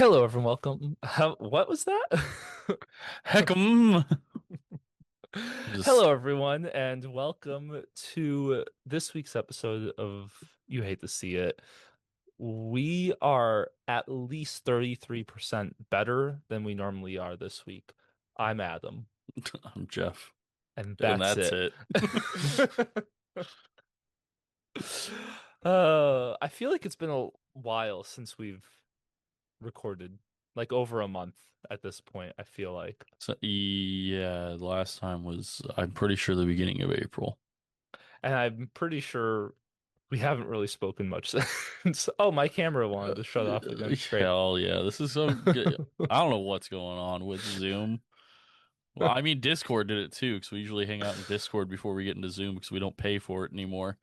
Hello, everyone. Welcome. What was that? Heck, just Hello, everyone, and welcome to this week's episode of You Hate to See It. We are at least 33% better than we normally are this week. I'm Adam, I'm Jeff, and and that's that's it. it. I feel like it's been a while since we've recorded, like over a month at this point, I feel like. So yeah, the last time was I'm pretty sure the beginning of April. And I'm pretty sure we haven't really spoken much since. Oh, my camera wanted Uh, to shut off again. Great. Hell yeah, this is so good. I don't know what's going on with Zoom. Well, I mean Discord did it too, because we usually hang out in Discord before we get into Zoom because we don't pay for it anymore.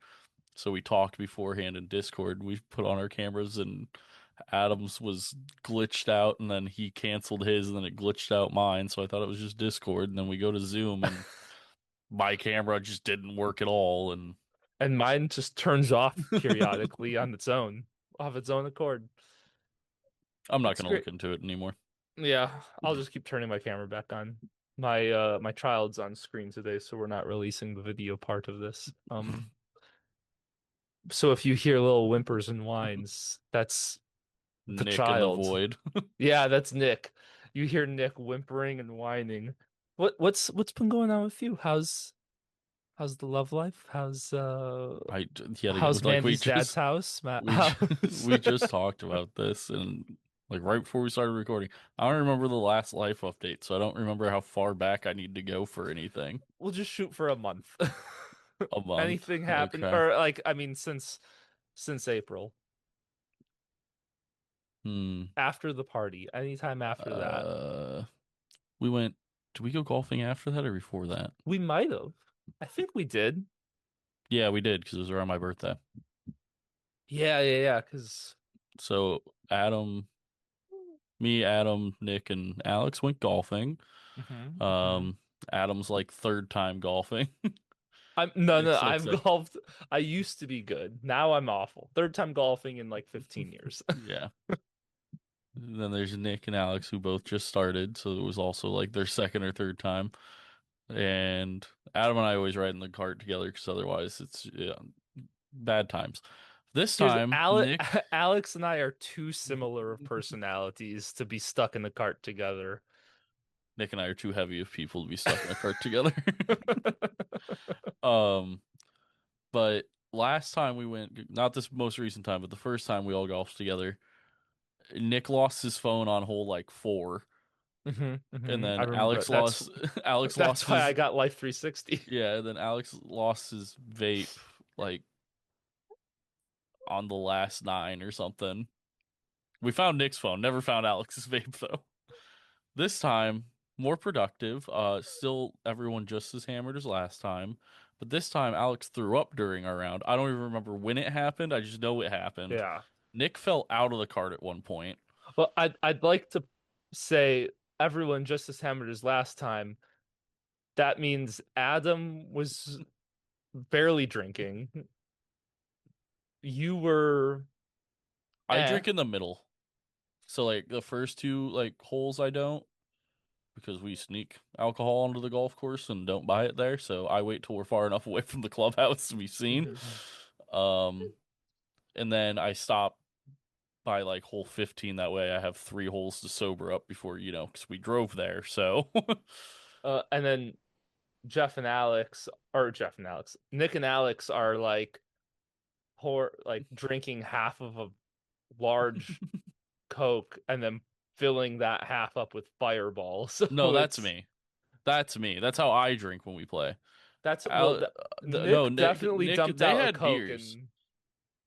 So we talked beforehand in Discord. We put on our cameras and Adams was glitched out and then he canceled his and then it glitched out mine. So I thought it was just Discord. And then we go to Zoom and my camera just didn't work at all. And And mine just turns off periodically on its own, off its own accord. I'm not It's going to great. look into it anymore. Yeah, I'll just keep turning my camera back on. My child's on screen today, so we're not releasing the video part of this. So if you hear little whimpers and whines, that's the Nick in the child. void. Yeah, that's Nick. You hear Nick whimpering and whining. What's been going on with you? How's the love life? I yet again, How's like Mandy's dad's house? we just talked about this and like right before we started recording. I don't remember the last life update, so I don't remember how far back I need to go for anything. We'll just shoot for a month. A month. Anything happen Okay. or like I mean since April. Hmm. After the party. Anytime after that. Uh, we went. Did we go golfing after that or before that? We might have. I think we did. Yeah, we did because it was around my birthday. Yeah, 'cause So Adam, me, Adam, Nick, and Alex went golfing. mhm. Um, Adam's like third time golfing. I'm no, Nick's like I've second. golfed. I used to be good. Now I'm awful. Third time golfing in like 15 years. Yeah. And then there's Nick and Alex who both just started, so it was also like their second or third time. And Adam and I always ride in the cart together because otherwise it's yeah, bad times. This Here's time, Alex. Alex and I are too similar of personalities to be stuck in the cart together. Nick and I are too heavy of people to be stuck in a cart together. Um, but last time we went, not this most recent time, but the first time we all golfed together, Nick lost his phone on hole like four, and I then remember Alex that. lost Alex lost That's why I his got Life 360. yeah, and then Alex lost his vape like on the last nine or something. We found Nick's phone, never found Alex's vape though. This time, more productive. Still everyone just as hammered as last time. But this time Alex threw up during our round. I don't even remember when it happened. I just know it happened. Yeah. Nick fell out of the cart at one point. Well, I'd like to say everyone just as hammered as last time. That means Adam was barely drinking. You were I eh. drink in the middle. So like the first two like holes I don't because we sneak alcohol onto the golf course and don't buy it there. So I wait till we're far enough away from the clubhouse to be seen. Um, and then I stop by like hole 15. That way I have three holes to sober up before, because we drove there. So, And then Jeff and Alex, Nick and Alex are like drinking half of a large Coke and then filling that half up with Fireball. So no, that's it's me. That's me. That's how I drink when we play. that's well, Al no, Nick Nick, definitely Nick, dumped they out a had Coke beers. and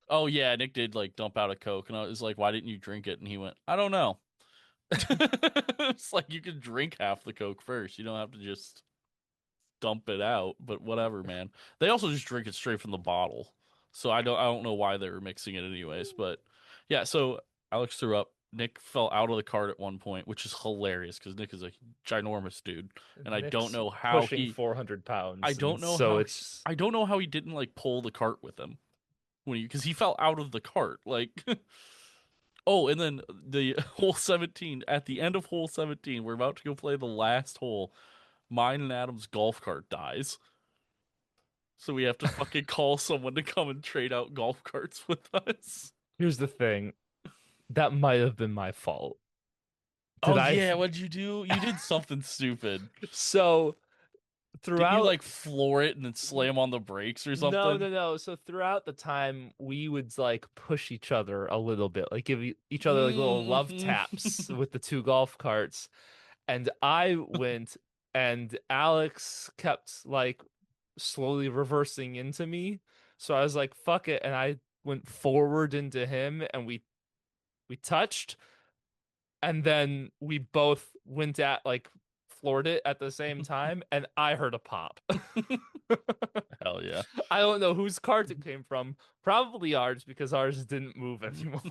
Oh, yeah, Nick did like dump out a Coke. And I was like, why didn't you drink it? And he went, I don't know. It's like you can drink half the Coke first. You don't have to just dump it out, but whatever, man. They also just drink it straight from the bottle. So I don't know why they were mixing it anyways, but yeah, so Alex threw up. Nick fell out of the cart at one point, which is hilarious because Nick is a ginormous dude, and Nick's pushing I 400 pounds, and don't know so how it's I don't know how he didn't like pull the cart with him when he because he fell out of the cart. Like Oh, and then the hole 17, at the end of hole 17, we're about to go play the last hole. Mine and Adam's golf cart dies. So we have to fucking call someone to come and trade out golf carts with us. Here's the thing. That might have been my fault. Did Oh I? yeah, what'd you do? You did something stupid. So Didn't you throughout, like floor it and then slam on the brakes or no, something? no, no. So throughout the time, we would like push each other a little bit, like give each other like little love Mm. taps with the two golf carts. And I went, and Alex kept like slowly reversing into me. So I was like, fuck it. And I went forward into him, and we touched, and then we both went at like floored it at the same time, and I heard a pop. Hell yeah. I don't know whose cart it came from. Probably ours because ours didn't move anymore.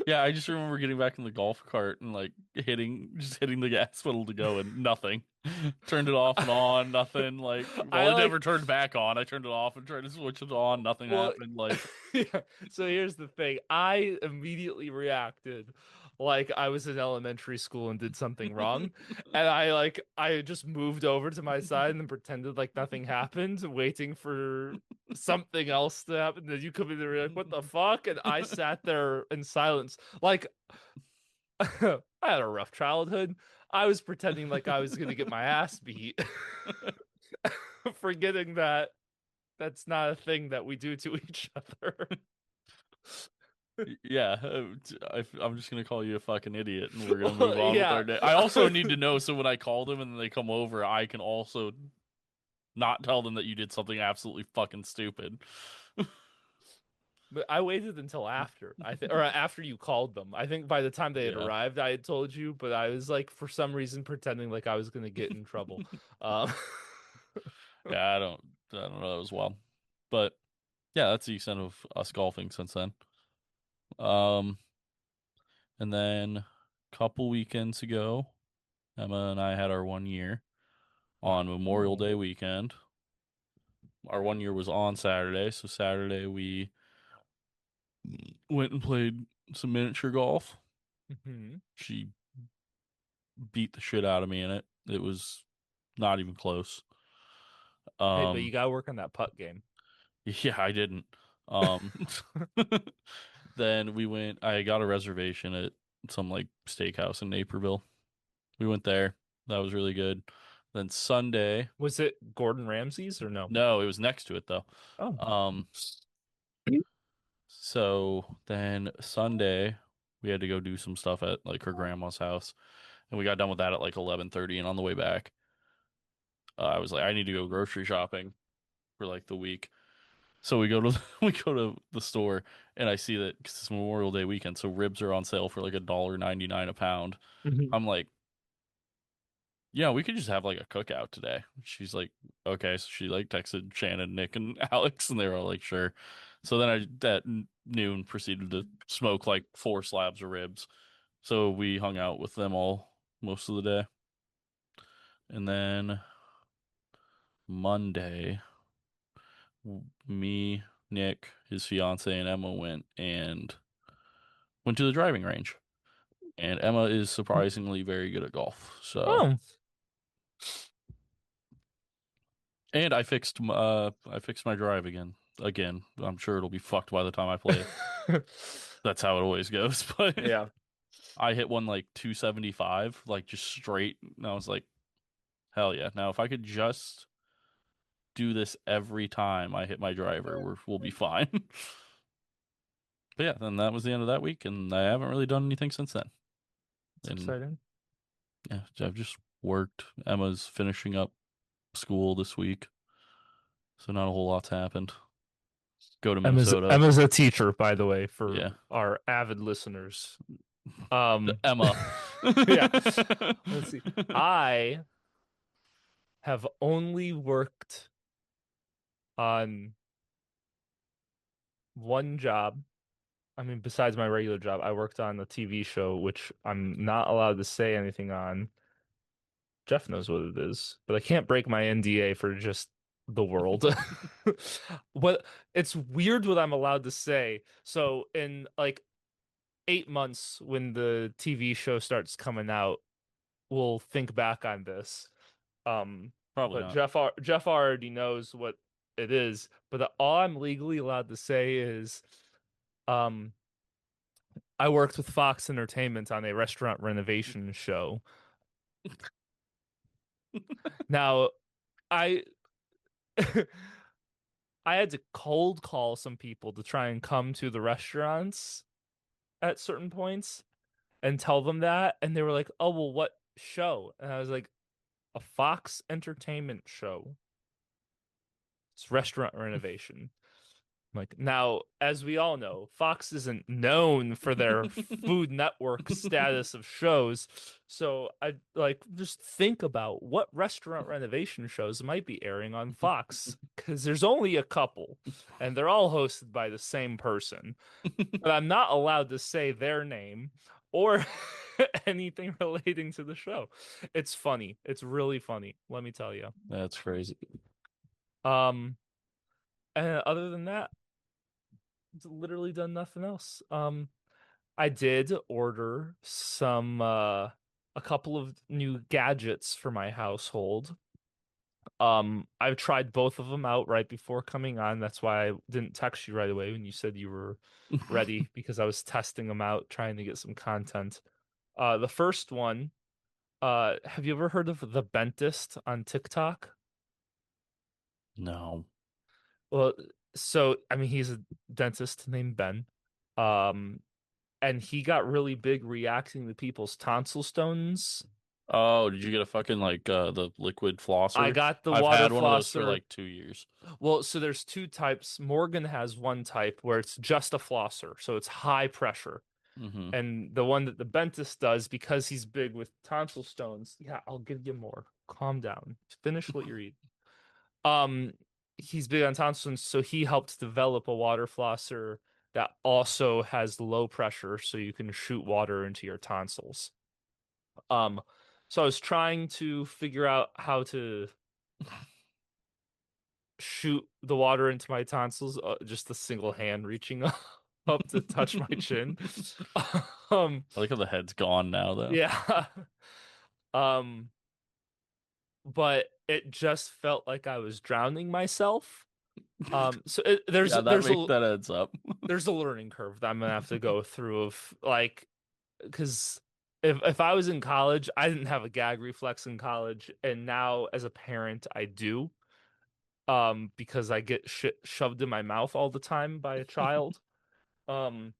Yeah, I just remember getting back in the golf cart and like hitting the gas pedal to go and nothing. Turned it off and on, nothing. Like, I well, it never like, turned back on. I turned it off and tried to switch it on, nothing well, happened. Like, yeah. So here's the thing. I immediately reacted like I was in elementary school and did something wrong. And I just moved over to my side and pretended like nothing happened, waiting for something else to happen. Then you come in and you're like, what the fuck? And I sat there in silence. Like I had a rough childhood. I was pretending like I was gonna get my ass beat, forgetting that that's not a thing that we do to each other. yeah, I'm just gonna call you a fucking idiot and we're gonna move Well, on with yeah. our day. I also need to know so when I call them and then they come over, I can also not tell them that you did something absolutely fucking stupid. But I waited until after I think, or after you called them. I think by the time they had Yeah. arrived, I had told you, but I was like, for some reason, pretending like I was gonna get in trouble. Um, Yeah, I don't know as well. But yeah, that's the extent of us golfing since then. Um, and then a couple weekends ago, Emma and I had our 1 year on Memorial oh. Day weekend. Our 1 year was on Saturday, so Saturday we went and played some miniature golf. Mhm. She beat the shit out of me in it. It was not even close. Hey, but you Um, gotta work on that putt game. yeah, I didn't. Um, then I got a reservation at some like steakhouse in Naperville. We went there. That was really good. Then Sunday, Was it Gordon Ramsay's or no? no, it was next to it though. Oh. Um, so then Sunday, we had to go do some stuff at like her grandma's house, and we got done with that at like 11:30. And on the way back, I was like, I need to go grocery shopping for like the week. So we go to we go to the store, and I see that 'cause it's Memorial Day weekend, so ribs are on sale for like $1.99 a pound. Mhm. I'm like, yeah, we could just have like a cookout today. She's like, okay. So she like texted Shannon, Nick, and Alex, and they were all like, sure. So then noon proceeded to smoke like 4 slabs of ribs. So we hung out with them all most of the day. And then Monday, me, Nick, his fiance, and Emma went to the driving range. And Emma is surprisingly very good at golf. So, Oh. and I fixed my drive again. Again, I'm sure it'll be fucked by the time I play it. That's how it always goes. But Yeah. I hit one like 275, like just straight. And I was like, hell yeah. Now, if I could just do this every time I hit my driver, we'll be fine. But yeah, then that was the end of that week, and I haven't really done anything since then. It's And exciting. yeah, I've just worked. Emma's finishing up school this week, so not a whole lot's happened. Go to Minnesota. Emma's a teacher, by the way, for Yeah. our avid listeners. Emma. Yeah. Let's see. I have only worked on one job. I mean, besides my regular job, I worked on a TV show, which I'm not allowed to say anything on. Jeff knows what it is, but I can't break my NDA for just the world. What it's weird what I'm allowed to say. So in like 8 months when the TV show starts coming out, we'll think back on this. Probably But not. Jeff already knows what it is. But all I'm legally allowed to say is, um, I worked with Fox Entertainment on a restaurant renovation show. Now, I I had to cold call some people to try and come to the restaurants at certain points and tell them that, and they were like, "Oh, well, what show?" And I was like, "A Fox Entertainment show. It's restaurant renovation." Like now, as we all know, Fox isn't known for their Food Network status of shows. So I like just think about what restaurant renovation shows might be airing on Fox because there's only a couple and they're all hosted by the same person. But I'm not allowed to say their name or anything relating to the show. It's funny. It's really funny, let me tell you. That's crazy. Um, and other than that, literally done nothing else. I did order a couple of new gadgets for my household. I've tried both of them out right before coming on. That's why I didn't text you right away when you said you were ready because I was testing them out, trying to get some content. The first one, have you ever heard of the Bentist on TikTok? No. Well, so I mean, he's a dentist named Ben. Um, and he got really big reacting to people's tonsil stones. Oh, did you get a fucking the liquid I flosser? got the I've water had one of those for flosser. like 2 years. Well, so there's two types. Morgan has one type where it's just a flosser, so it's high pressure. Hmm. And the one that the dentist does, because he's big with tonsil stones, yeah, I'll give you more. Calm down. Finish what you're eating. Um, he's big on tonsil stones, so he helped develop a water flosser that also has low pressure, so you can shoot water into your tonsils. Um, so I was trying to figure out how to shoot the water into my tonsils, just a single hand reaching up to touch my chin. Um, I like how the head's gone now, though. yeah. Um, but it just felt like I was drowning myself. So Yeah, that adds up. there's a learning curve that I'm gonna have to go through of like because if I was in college, I didn't have a gag reflex in college, and now as a parent, I do. Because I get shit shoved in my mouth all the time by a child. Um,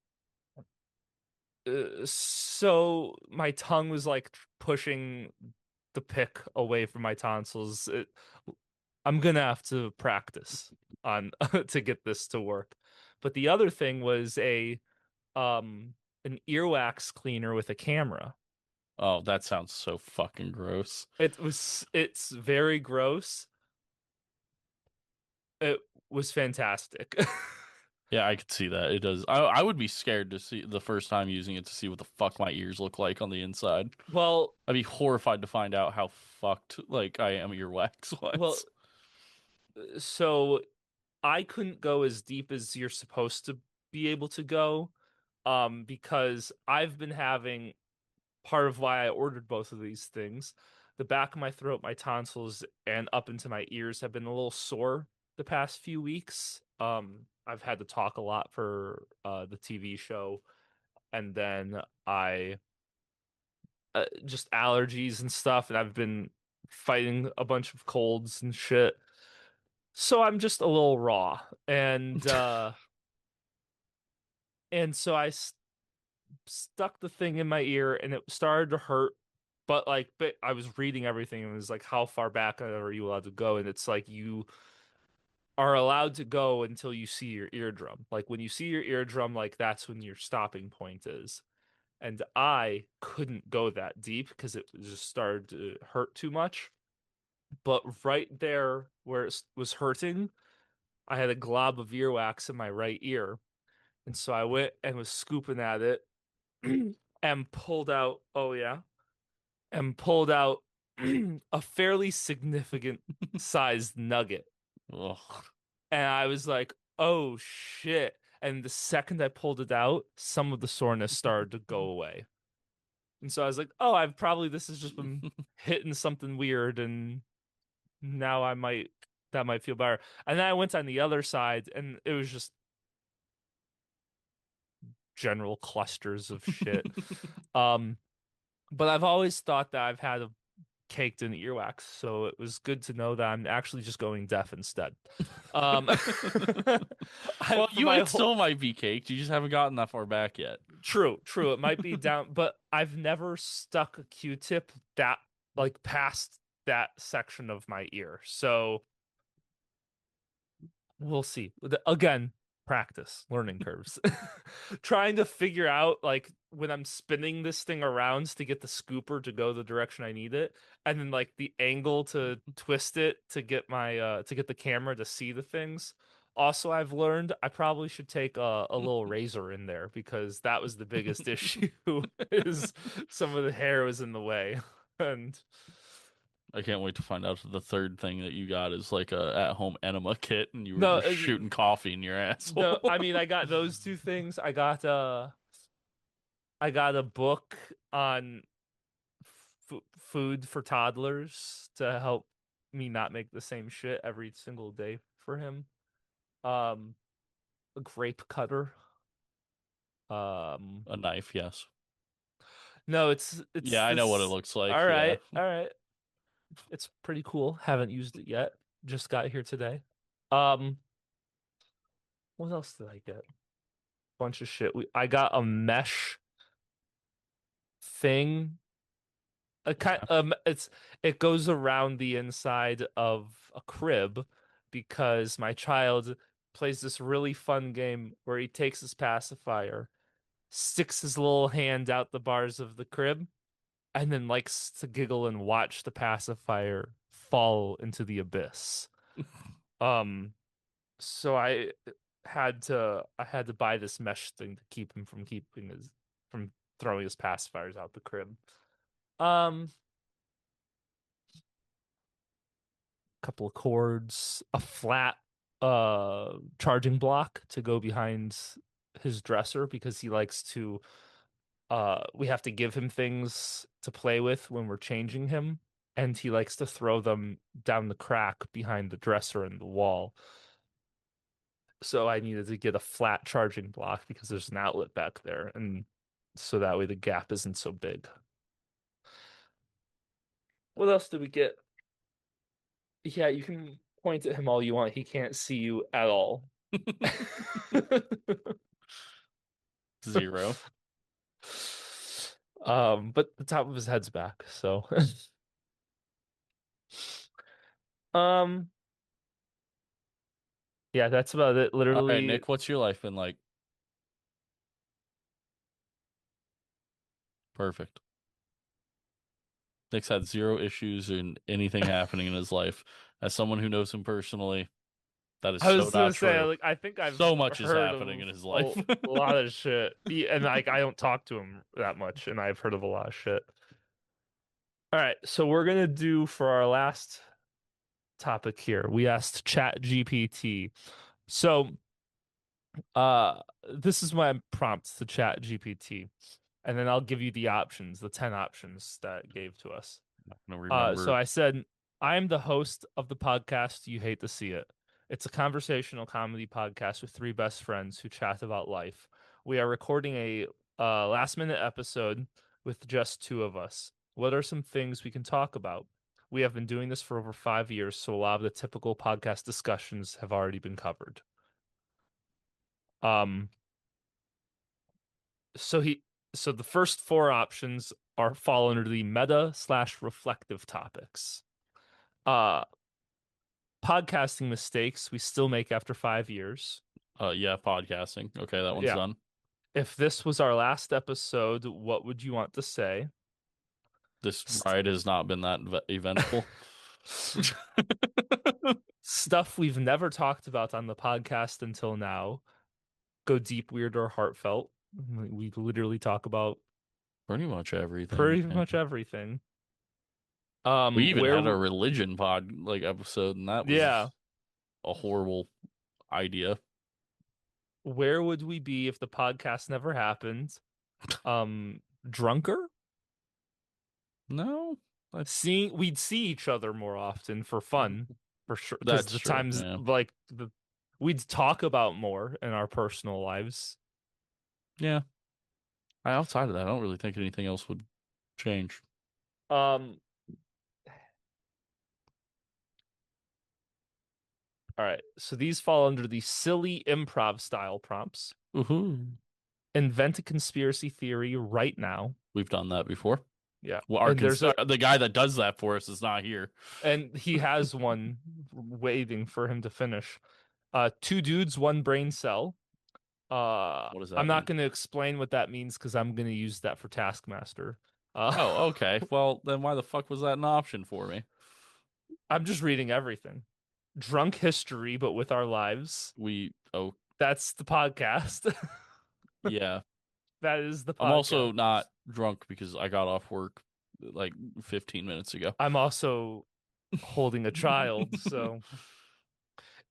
so my tongue was like pushing the pick away from my tonsils. I'm gonna have to practice on to get this to work. But the other thing was a an earwax cleaner with a camera. Oh, that sounds so fucking gross. It's very gross. It was fantastic. Yeah, I could see that. It does. I would be scared to see the first time using it to see what the fuck my ears look like on the inside. Well, I'd be horrified to find out how fucked like I am earwax well, wise. so I couldn't go as deep as you're supposed to be able to go, because I've been having part of why I ordered both of these things. The back of my throat, my tonsils, and up into my ears have been a little sore the past few weeks. I've had to talk a lot for the TV show, and then I just allergies and stuff, and I've been fighting a bunch of colds and shit. So I'm just a little raw, and so stuck the thing in my ear, and it started to hurt. But I was reading everything, and it was like, how far back are you allowed to go? And it's like you are allowed to go until you see your eardrum. Like when you see your eardrum, like that's when your stopping point is. And I couldn't go that deep because it just started to hurt too much. But right there where it was hurting, I had a glob of earwax in my right ear. And so I went and was scooping at it and pulled out, oh yeah, and pulled out a fairly significant sized nugget. Ugh. And I was like, oh shit. And the second I pulled it out, some of the soreness started to go away. And so I was like, oh, I've probably this has just been hitting something weird, and now that might feel better. And then I went on the other side, and it was just general clusters of shit. Um, but I've always thought that I've had a caked in earwax, so it was good to know that I'm actually just going deaf instead. Um, Well, for you my it whole still might be caked. You just haven't gotten that far back yet. true, it might be down, but I've never stuck a Q-tip that like past that section of my ear. So we'll see. Again, practice, learning curves. Trying to figure out like when I'm spinning this thing around to get the scooper to go the direction I need it, and then like the angle to twist it to get my to get the camera to see the things. Also, I've learned I probably should take a little razor in there because that was the biggest issue is some of the hair was in the way. And I can't wait to find out the third thing that you got is like a at-home enema kit, and you were no, just shooting coffee in your no, asshole. I mean I got those two things. I got a book on food for toddlers to help me not make the same shit every single day for him. Um, a grape cutter. Um, A knife, yes. no, it's Yeah, I know what it this. looks like. All Yeah. right, all right. It's pretty cool. Haven't used it yet. Just got here today. Um, what else did I get? Bunch of shit. I got a mesh thing. Okay. It goes around the inside of a crib because my child plays this really fun game where he takes his pacifier, sticks his little hand out the bars of the crib, and then likes to giggle and watch the pacifier fall into the abyss. Um, so I had to buy this mesh thing to keep him from from throwing his pacifiers out the crib. Um, couple of cords, a flat charging block to go behind his dresser because he likes to we have to give him things to play with when we're changing him, and he likes to throw them down the crack behind the dresser in the wall. So I needed to get a flat charging block because there's an outlet back there, and so that way the gap isn't so big. What else did we get? Yeah, you can point at him all you want. He can't see you at all. Zero. But the top of his head's back, so um yeah, that's about it. All right, Literally, Nick, what's your life been like? Perfect. Nick's had zero issues in anything happening in his life. As someone who knows him personally, that is I so was gonna not say, true. like, I think I've So much is heard happening of in his life. a lot of shit. And like I don't talk to him that much, and I've heard of a lot of shit. All right, so we're gonna do for our last topic here. We asked Chat GPT. So this is my prompt to Chat GPT. And then I'll give you the options, the 10 options that it gave to us. I'm gonna So remember. I said, I am the host of the podcast You Hate to See It. It's a conversational comedy podcast with three best friends who chat about life. We are recording a last minute episode with just two of us. What are some things we can talk about? We have been doing this for over 5 years, so a lot of the typical podcast discussions have already been covered. Um, so he so the first four options are fall under the meta slash reflective topics. Uh Podcasting mistakes we still make after 5 years. Yeah, podcasting. Okay, that one's Yeah. done. If this was our last episode, what would you want to say? This St ride has not been that eventful. Stuff we've never talked about on the podcast until now. Go deep, weird, or heartfelt. We literally talk about Pretty much everything. pretty Yeah. much everything. We even Where had a religion pod like episode, and that yeah. was a horrible idea. Where would we be if the podcast never happened? Drunker? No, We'd see each other more often for fun, for sure. Because that's the true. times Yeah. we'd talk about more in our personal lives. Yeah. Outside of that, I don't really think anything else would change. Um, all right. So these fall under the silly improv style prompts. Woohoo. Invent a conspiracy theory right now. We've done that before. Yeah. Well, And there's a the guy that does that for us is not here. and he has one waiting for him to finish. Two dudes, one brain cell. What does I'm that not mean? going to explain what that means because I'm going to use that for Taskmaster. Oh, okay. Well, then why the fuck was that an option for me? I'm just reading everything. Drunk history, but with our lives. Oh, That's the podcast. yeah. That is the I'm also podcast. not drunk because I got off work like 15 minutes ago. I'm also holding a child, so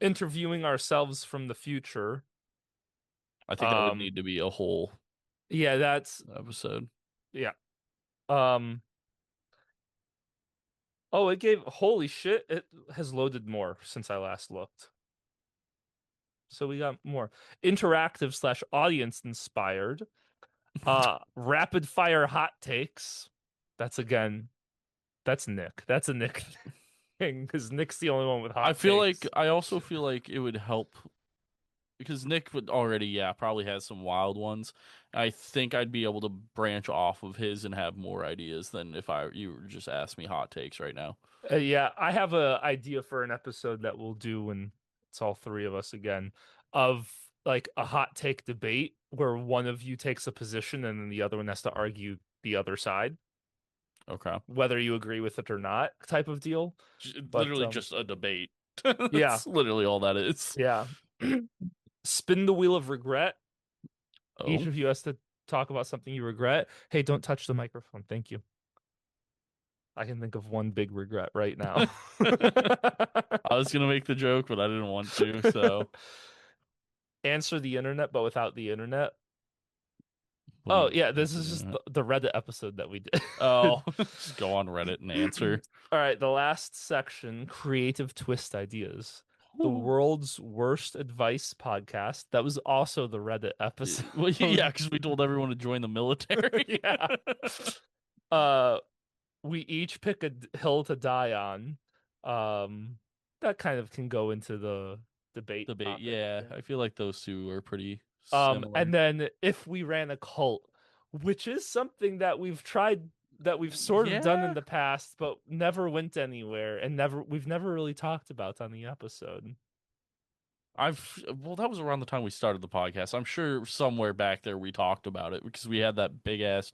interviewing ourselves from the future. I think that would Um, need to be a whole yeah, that's episode. yeah. Um, oh, it gave holy shit, it has loaded more since I last looked. So we got more interactive slash audience inspired. Rapid fire hot takes. That's again, that's Nick. That's a Nick thing because Nick's the only one with hot takes. I also feel like it would help because Nick would already, yeah, probably has some wild ones. I think I'd be able to branch off of his and have more ideas than if you were just ask me hot takes right now. Yeah, I have a idea for an episode that we'll do when it's all three of us again of like a hot take debate where one of you takes a position and then the other one has to argue the other side, Okay. whether you agree with it or not, type of deal. But Literally just a debate. yeah, That's literally all that is. yeah. Spin the wheel of regret. Each Oh. of you has to talk about something you regret. Hey, don't touch the microphone. Thank you. I can think of one big regret right now. I was gonna make the joke, but I didn't want to, so Answer the internet, but without the internet. what do you Oh, mean? yeah, this is just the Reddit episode that we did. Oh, just go on Reddit and answer. All right, the last section, creative twist ideas. The world's worst advice podcast. That was also the Reddit episode. Well, yeah, because we told everyone to join the military. Yeah. Uh, we each pick a hill to die on. That kind of can go into the debate Debate. topic. Yeah, I feel like those two are pretty And similar. then if we ran a cult, which is something that we've sort of done in Yeah, the past, but never went anywhere and we've never really talked about on the episode. well, that was around the time we started the podcast. I'm sure somewhere back there we talked about it because we had that big ass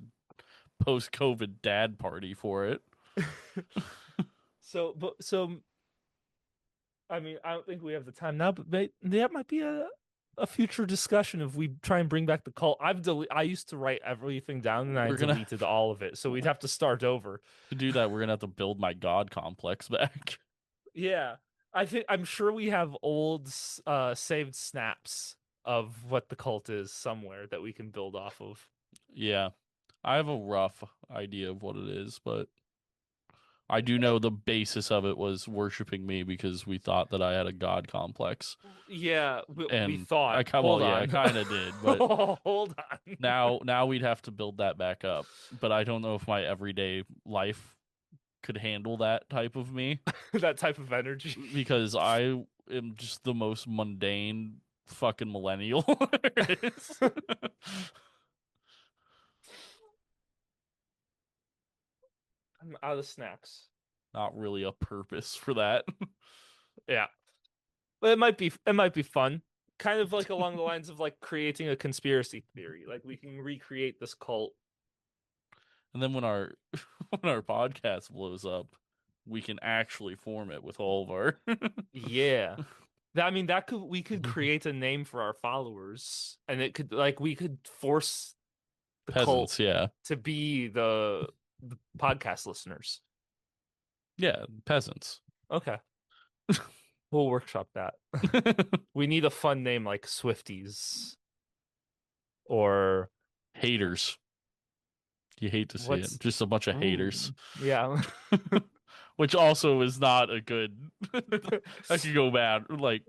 post-COVID dad party for it. So I mean, I don't think we have the time now, but that might be a future discussion if we try and bring back the cult. I used to write everything down and I We're gonna deleted all of it, so we'd have to start over. to do that. We're gonna have to build my God complex back. Yeah. I'm sure we have old saved snaps of what the cult is somewhere that we can build off of. Yeah, I have a rough idea of what it is, but I do know the basis of it was worshiping me because we thought that I had a God complex. Yeah, we And thought. I kind Hold well, yeah, I on. kind of did, but Hold on. now we'd have to build that back up. But I don't know if my everyday life could handle that type of me That type of energy. because I am just the most mundane fucking millennial. There is. I'm out of snacks. Not really a purpose for that. Yeah. But it might be fun. Kind of like along the lines of like creating a conspiracy theory. Like we can recreate this cult. And then when our when our podcast blows up, we can actually form it with all of our Yeah. I mean that could we could create a name for our followers and it could like we could force the cult peasants. Yeah, to be the podcast listeners. yeah, peasants. Okay. We'll workshop that. We need a fun name like Swifties or Haters. You hate to see it. what's Just a bunch of haters. ooh, yeah. Which also is not a good that could go bad. Like,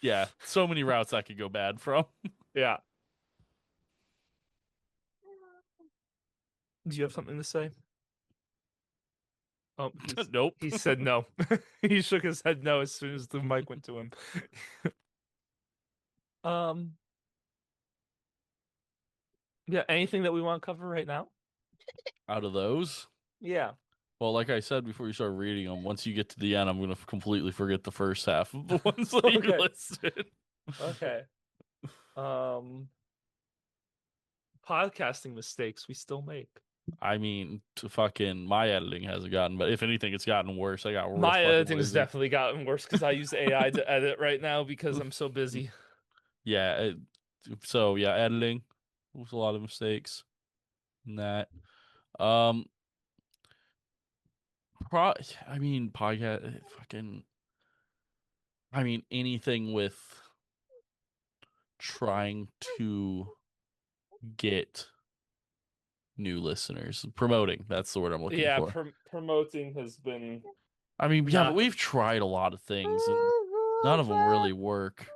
yeah, so many routes that could go bad from. Yeah. Do you have something to say? Oh, Nope. he said no. He shook his head no as soon as the mic went to him. Um, yeah, anything that we want to cover right now? Out of those, Yeah. well, like I said before you start reading them, once you get to the end, I'm going to completely forget the first half of the ones that you Okay. listed. Okay. Um, podcasting mistakes we still make. I mean, to fucking my editing hasn't gotten, but if anything, it's gotten worse. I got real My fucking editing's lazy. definitely gotten worse because I use AI to edit right now because I'm so busy. Yeah. So yeah, editing was a lot of mistakes in that. Um, pro. I mean, podcast. Fucking. I mean, anything with trying to get new listeners, promoting. That's the word I'm looking Yeah, for. promoting has been I mean, yeah, but not. we've tried a lot of things and none of them really work.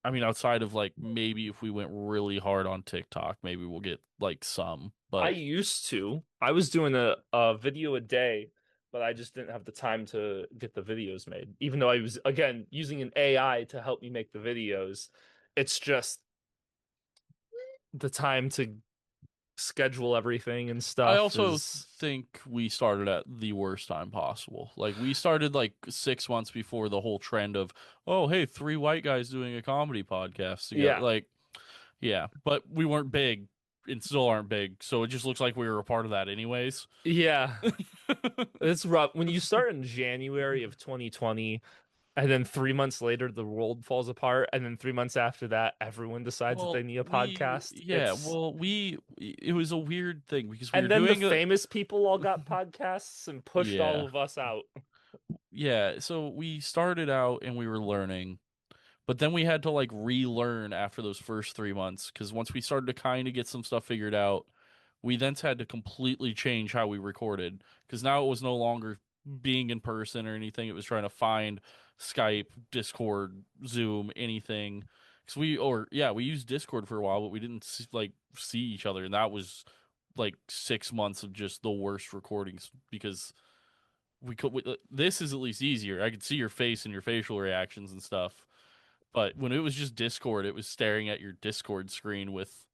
I mean, outside of like maybe if we went really hard on TikTok, maybe we'll get like some, I but used to. I was doing a video a day, but I just didn't have the time to get the videos made. Even though I was, again, using an AI to help me make the videos, it's just the time to schedule everything and I stuff also is, think we started at the worst time possible. Like we started like 6 months before the whole trend of, oh, hey, three white guys doing a comedy podcast together. yeah. Like, yeah, but we weren't big and still aren't big, so it just looks like we were a part of that anyways. Yeah. It's rough. When you start in January of 2020, and then 3 months later, the world falls apart, and then 3 months after that, everyone decides that they Well, need a podcast. it was a weird thing because we were And then the doing a, famous people all got podcasts and pushed all yeah, of us out. yeah. So we started out and we were learning, but then we had to like relearn after those first 3 months because once we started to kind of get some stuff figured out, we then had to completely change how we recorded because now it was no longer being in person or anything. It was trying to find Skype, Discord, Zoom, anything. Because we used Discord for a while, but we didn't see each other, and that was like 6 months of just the worst recordings because this is at least easier. I could see your face and your facial reactions and stuff. But when it was just Discord, it was staring at your Discord screen with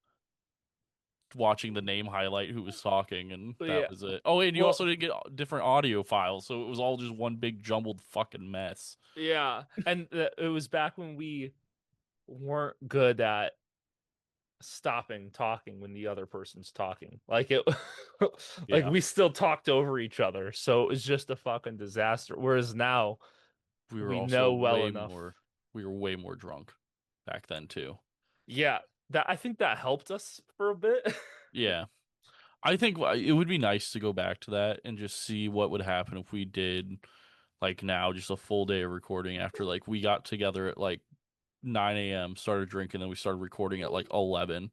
watching the name highlight who was talking, and But that yeah. was it. Oh, and you also Well, didn't get different audio files, so it was all just one big jumbled fucking mess. yeah. And it was back when we weren't good at stopping talking when the other person's talking. Like it like Yeah, we still talked over each other. So it was just a fucking disaster. Whereas now we were we also know well way enough. more we were way more drunk back then too. Yeah, that I think that helped us for a bit. Yeah. I think it would be nice to go back to that and just see what would happen if we did like now just a full day of recording after like we got together at like 9 a.m., started drinking, then we started recording at like 11.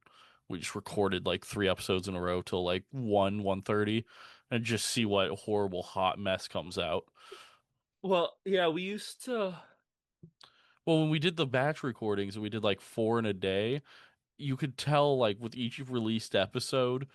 We just recorded like 3 episodes in a row till like 1:30 and just see what horrible hot mess comes out. Well, yeah, we used to. Well, when we did the batch recordings and we did like four in a day, you could tell like with each released episode,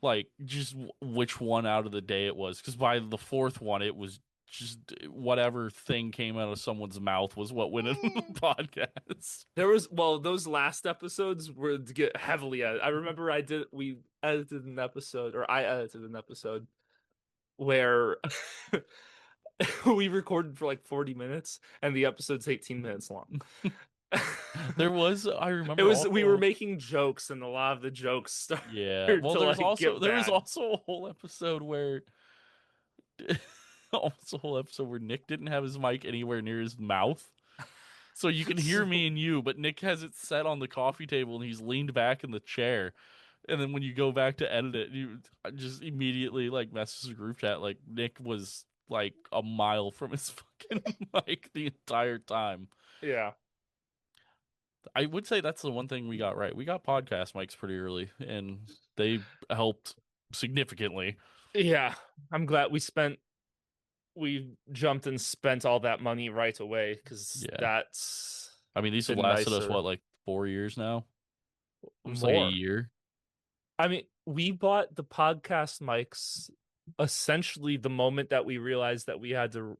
like just which one out of the day it was. Because by the fourth one, it was just whatever thing came out of someone's mouth was what went in the podcast. There was, well, those last episodes were to get heavily edited. I remember we edited an episode, or I edited an episode where we recorded for like 40 minutes and the episode's 18 minutes long. I It remember was, we were also. making jokes and a lot of the jokes Yeah. started Well, to like get there was bad. also a whole episode where almost a whole episode where Nick didn't have his mic anywhere near his mouth. So you can hear me So, and you, but Nick has it set on the coffee table and he's leaned back in the chair. And then when you go back to edit it, you just immediately like message the group chat like Nick was like a mile from his fucking mic the entire time. Yeah. I would say that's the one thing we got right. We got podcast mics pretty early, and they helped significantly. Yeah. I'm glad we jumped and spent all that money right away because Yeah. that's I mean, these have been lasted us, nicer. what, like 4 years now? Almost like More. a year. I mean, we bought the podcast mics essentially the moment that we realized that we had to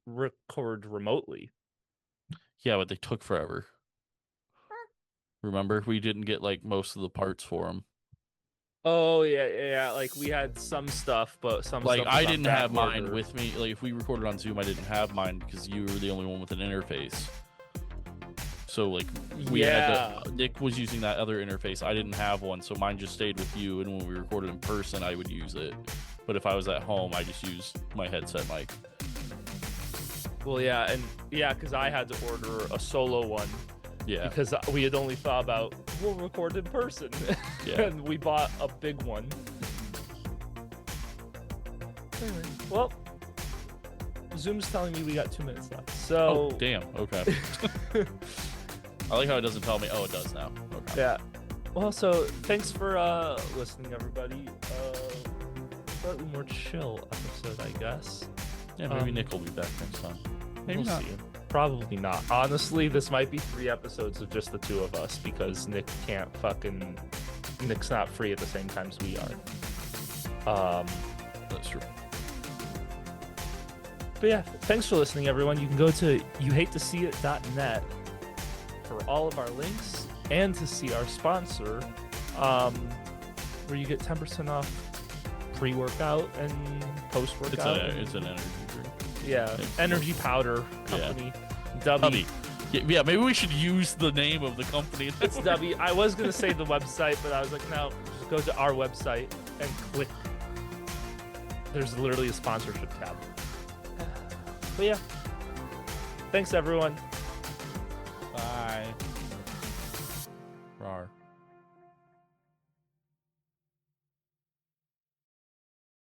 record remotely. Yeah, but they took forever. Remember, we didn't get like most of the parts for them. Oh yeah. Like we had some stuff, but some Like stuff was I on didn't back have mine order. with me. Like if we recorded on Zoom, I didn't have mine because you were the only one with an interface. So like we Yeah. had to, Nick was using that other interface. I didn't have one, so mine just stayed with you. And when we recorded in person, I would use it. But if I was at home, I just used my headset mic. Well, yeah, and yeah, because I had to order a solo one Yeah, because we had only thought about we'll record in person, Yeah. and we bought a big one. Anyway, well, Zoom's telling me we got 2 minutes left. Oh, So damn. Okay. I like how it doesn't tell me. Oh, it does now. Okay. yeah. Well, so thanks for listening, everybody. Slightly more chill episode, I guess. Yeah, maybe Um, Nick will be back next time. Maybe We'll not. see. Probably not. Honestly, this might be 3 episodes of just the two of us because Nick's not free at the same time as we are. That's true. But yeah, thanks for listening, everyone. You can go to youhatetoseeit.net for all of our links and to see our sponsor, where you get 10% off pre-workout and post-workout. It's an energy drink. Yeah, It's energy powder company. W. Hubby. Yeah, maybe we should use the name of the company. It's W. I was gonna say the website, but I was like, no, just go to our website and click. There's literally a sponsorship tab. But yeah, thanks everyone. Bye. Rar.